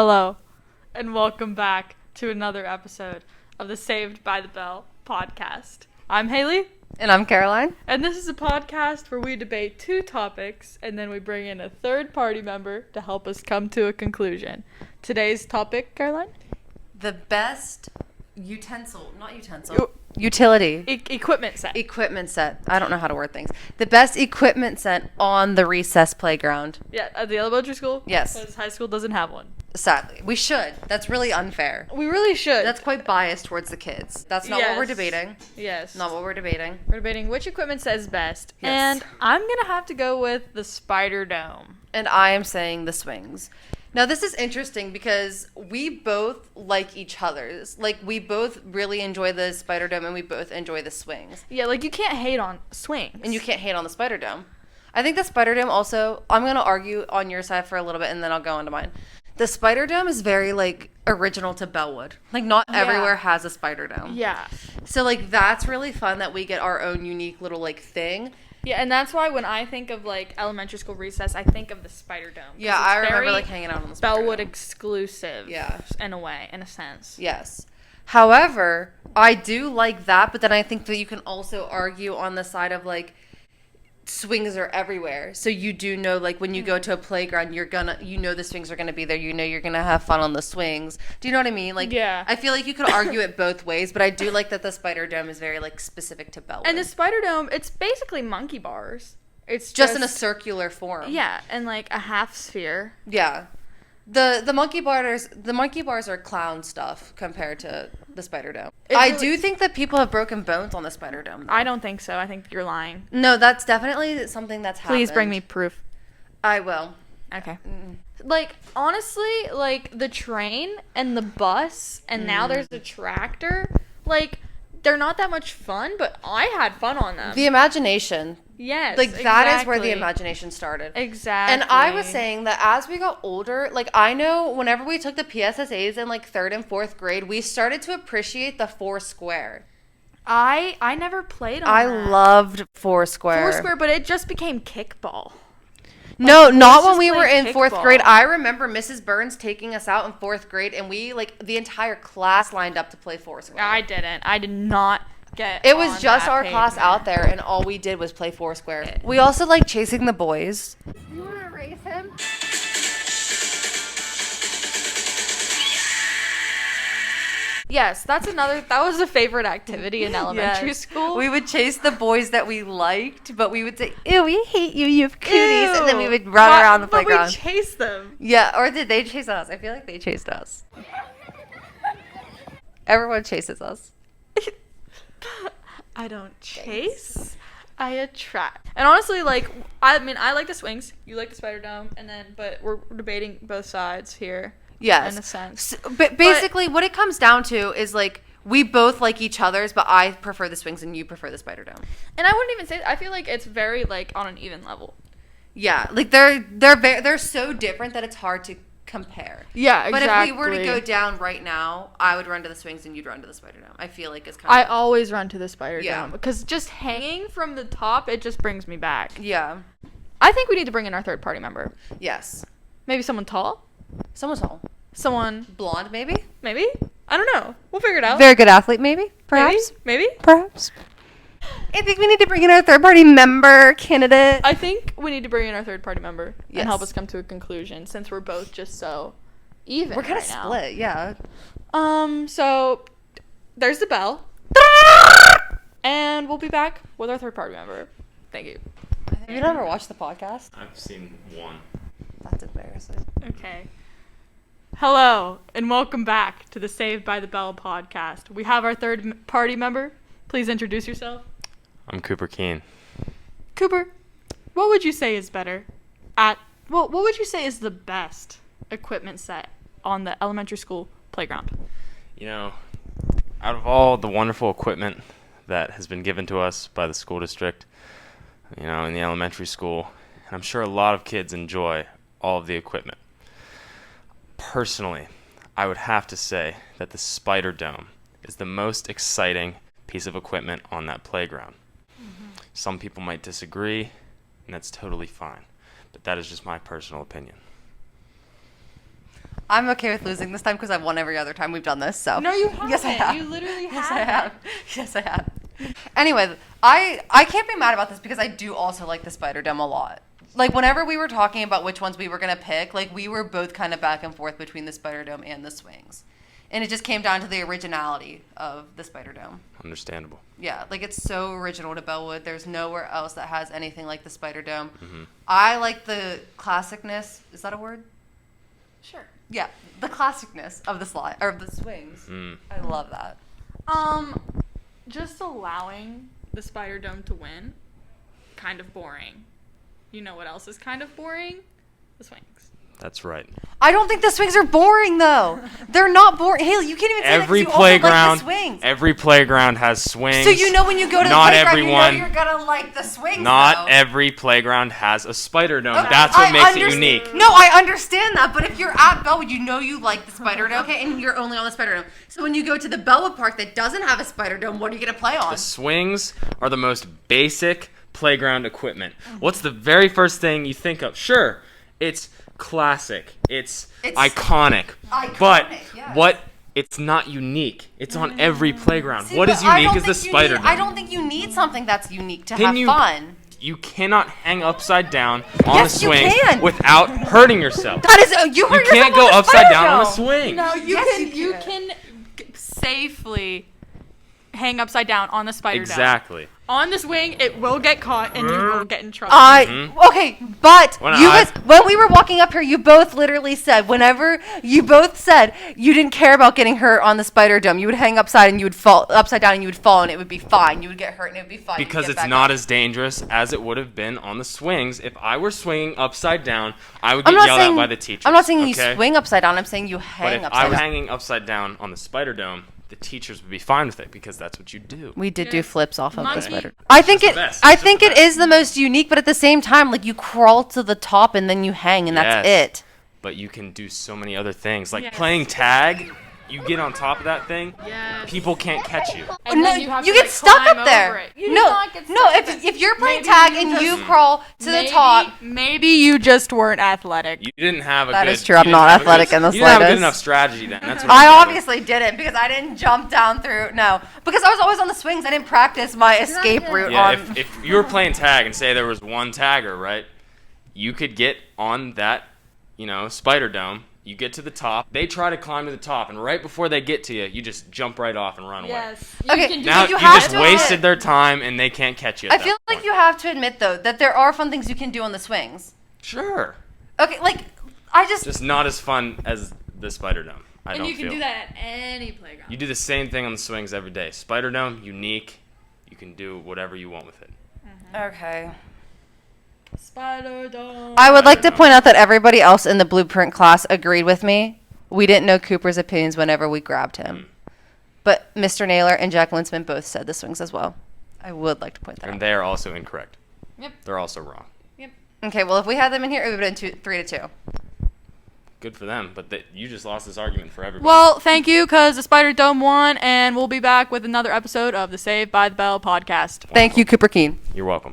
Hello, and welcome back to another episode of the Saved by the Bell podcast. I'm Haley. And I'm Caroline. And this is a podcast where we debate two topics, and then we bring in a third party member to help us come to a conclusion. Today's topic, Caroline? The best utility. Equipment set. Equipment set. I don't know how to word things. The best equipment set on the recess playground. Yeah, at the elementary school? Yes. Because high school doesesn't have one. Sadly. We should. That's really unfair. We really should. That's quite biased towards the kids. That's not what we're debating. Yes. Not what we're debating. We're debating which equipment set is best. Yes. And I'm going to have to go with the Spider Dome. And I am saying the swings. Now, this is interesting because we both like each other's. Like, we both really enjoy the Spider Dome and we both enjoy the swings. Yeah, like, you can't hate on swings. And you can't hate on the Spider Dome. I think the Spider Dome also, I'm going to argue on your side for a little bit and then I'll go on to mine. The Spider Dome is very, like, original to Bellwood. Like, not everywhere has a Spider Dome. Yeah. So, like, that's really fun that we get our own unique little, like, thing. Yeah, and that's why when I think of, like, elementary school recess, I think of the Spider Dome. Yeah, I remember, like, hanging out on the Spider Dome. Bellwood exclusive. Yeah. In a way, in a sense. Yes. However, I do like that, but then I think that you can also argue on the side of, like, swings are everywhere. So you do know, like, when you go to a playground, you know the swings are gonna be there. You know you're gonna have fun on the swings. Do you know what I mean? Like, yeah. I feel like you could argue it both ways, but I do like that the Spider Dome is very, like, specific to Bellwood. And the Spider Dome, it's basically monkey bars. It's just in a circular form. Yeah, and like a half sphere. Yeah. The monkey bars are clown stuff compared to the Spider Dome. I do think that people have broken bones on the Spider Dome, though. I don't think so. I think you're lying. No, that's definitely something that's happened. Please bring me proof. I will. Okay. Like, honestly, like, the train and the bus, and now there's a tractor, like, they're not that much fun, but I had fun on them. The imagination. Yes, like, that is where the imagination started. Exactly. And I was saying that as we got older, like, I know whenever we took the PSSAs in, like, 3rd and 4th grade, we started to appreciate the Foursquare. I never played on I that. loved Foursquare. Foursquare, but it just became kickball. No, not when we were in kickball. 4th grade. I remember Mrs. Burns taking us out in 4th grade, and we, like, the entire class lined up to play Foursquare. I didn't. I did not get It was on just that our page, class man. out there, and all we did was play Foursquare. We also like chasing the boys. You want to race him? Yes, that was a favorite activity in elementary school. We would chase the boys that we liked, but we would say, ew, we hate you, you have cooties. And then we would run around the playground. But we chased them. Yeah, or did they chase us? I feel like they chased us. Everyone chases us. I don't chase. I attract. And honestly, like, I mean, I like the swings. You like the Spider Dome. But we're debating both sides here. Yes. In a sense. But basically, what it comes down to is, like, we both like each other's, but I prefer the swings and you prefer the Spider Dome. And I wouldn't even say I feel like it's very, like, on an even level. Yeah, like, they're so different that it's hard to compare. Yeah, exactly. But if we were to go down right now, I would run to the swings and you'd run to the Spider Dome. I feel like it's kind I of... always run to the Spider Yeah. Dome. Because just hanging from the top, it just brings me back. Yeah. I think we need to bring in our third party member. Yes. Maybe someone tall? Someone's tall. Someone... Blonde, maybe? Maybe? I don't know. We'll figure it out. Very good athlete, maybe? Perhaps? Maybe? Perhaps. I think we need to bring in our third-party member candidate. I think we need to bring in our third party member Yes. and help us come to a conclusion since we're both just so even. We're kind of right now. split, yeah. So there's the bell. And we'll be back with our third party member. Thank you. Have you never watched the podcast? I've seen one. That's embarrassing. Okay. Hello and welcome back to the Saved by the Bell podcast. We have our third party member. Please introduce yourself. I'm Cooper Keene. Cooper, what would you say is better what would you say is the best equipment set on the elementary school playground? You know, out of all the wonderful equipment that has been given to us by the school district, you know, in the elementary school, and I'm sure a lot of kids enjoy all of the equipment. Personally, I would have to say that the Spider Dome is the most exciting piece of equipment on that playground. Some people might disagree, and that's totally fine. But that is just my personal opinion. I'm okay with losing this time because I've won every other time we've done this. So No, you haven't. Yes, I have. You literally Yes, I haven't. have. Yes, I have. Anyway, I can't be mad about this because I do also like the Spider Dome a lot. Like, whenever we were talking about which ones we were going to pick, like, we were both kind of back and forth between the Spider Dome and the swings. And it just came down to the originality of the Spider Dome. Understandable. Yeah, like, it's so original to Bellwood. There's nowhere else that has anything like the Spider Dome. Mm-hmm. I like the classicness. Is that a word? Sure. Yeah, the classicness of the slide, or of the swings. Mm. I love that. Just allowing the Spider Dome to win, kind of boring. You know what else is kind of boring? The swings. That's right. I don't think the swings are boring though. They're not boring. Haley, you can't even say Every that 'cause you also like playground, the swings. every playground has swings. So you know when you go to the Not playground, everyone- you know you're gonna like the swings. Not though. every playground has a Spider Dome. Okay, That's what I makes it underst- unique. No, I understand that, but if you're at Bellwood, you know you like the Spider Dome, okay, and you're only on the Spider Dome. So when you go to the Bellwood Park that doesn't have a Spider Dome, what are you gonna play on? The swings are the most basic playground equipment. What's the very first thing you think of? Sure, it's classic. It's iconic. But yes. it's not unique. It's on every playground. See, What but is I unique don't is the think you Spider need- Dome. I don't think you need something that's unique to Can have you- fun. You cannot hang upside down on Yes, a you swing can. without hurting yourself. That is, you hurt You can't yourself go on the upside Spider down on a Dome. swing. No, you Yes, can. you You can. can safely hang upside down on the Spider Dome. Exactly. On the swing, it will get caught and you will get in trouble. Okay, but When you I- guys, when we were walking up here, you both literally said, whenever you both said you didn't care about getting hurt on the Spider Dome, you would hang upside and you would fall upside down and you would fall and it would be fine. You would get hurt and it would be fine. Because it's not as dangerous as it would have been on the swings. If I were swinging upside down, I would get yelled at by the teachers. I'm not saying you okay? swing upside down. I'm saying you But hang if I upside was down. hanging upside down on the Spider Dome, the teachers would be fine with it because that's what you do. We did do Yeah. flips off of the Monkey- Spider. I think just it. the best. I It's just think the it best. is the most unique, but at the same time, like you crawl to the top and then you hang and that's Yes. it. But you can do so many other things. Like Yes. playing tag, you get on top of that thing, Yes. people can't catch you. And no, then you have you to, get like, stuck climb up there. over it. You do No, not get no. stuck up If there. if you're playing Maybe tag you and you just- crawl to the top, Maybe you just weren't athletic. You didn't have a That good... is true, I'm you not didn't have a athletic good- in the You didn't have a good slightest. enough strategy then. That's what I I'm saying. obviously didn't because I didn't jump down through. No, because I was always on the swings. I didn't practice my escape route Yeah, on. if you were playing tag and say there was one tagger, right, you could get on that, Spider Dome. You get to the top. They try to climb to the top, and right before they get to you, you just jump right off and run away. Yes. Okay, can do Now it. you you have just to wasted admit- their time, and they can't catch you. I At feel that like point. you have to admit though that there are fun things you can do on the swings. Sure, Okay, like I just just not as fun as the Spider Dome. I And don't you can feel. do that at any playground. You do the same thing on the swings every day. Spider Dome, unique. You can do whatever you want with it. okay. Spider Dome. I would like to point out that everybody else in the blueprint class agreed with me. We didn't know Cooper's opinions whenever we grabbed him. But Mr. Naylor and Jack Linsman both said the swings as well. I would like to point that And out. they are also incorrect. Yep. They're also wrong. Okay, well, if we had them in here, it would have been 3-2. Good for them, but you just lost this argument for everybody. Well, thank you, because the Spider Dome won, and we'll be back with another episode of the Saved by the Bell podcast. Thank you, Cooper Keene. You're welcome.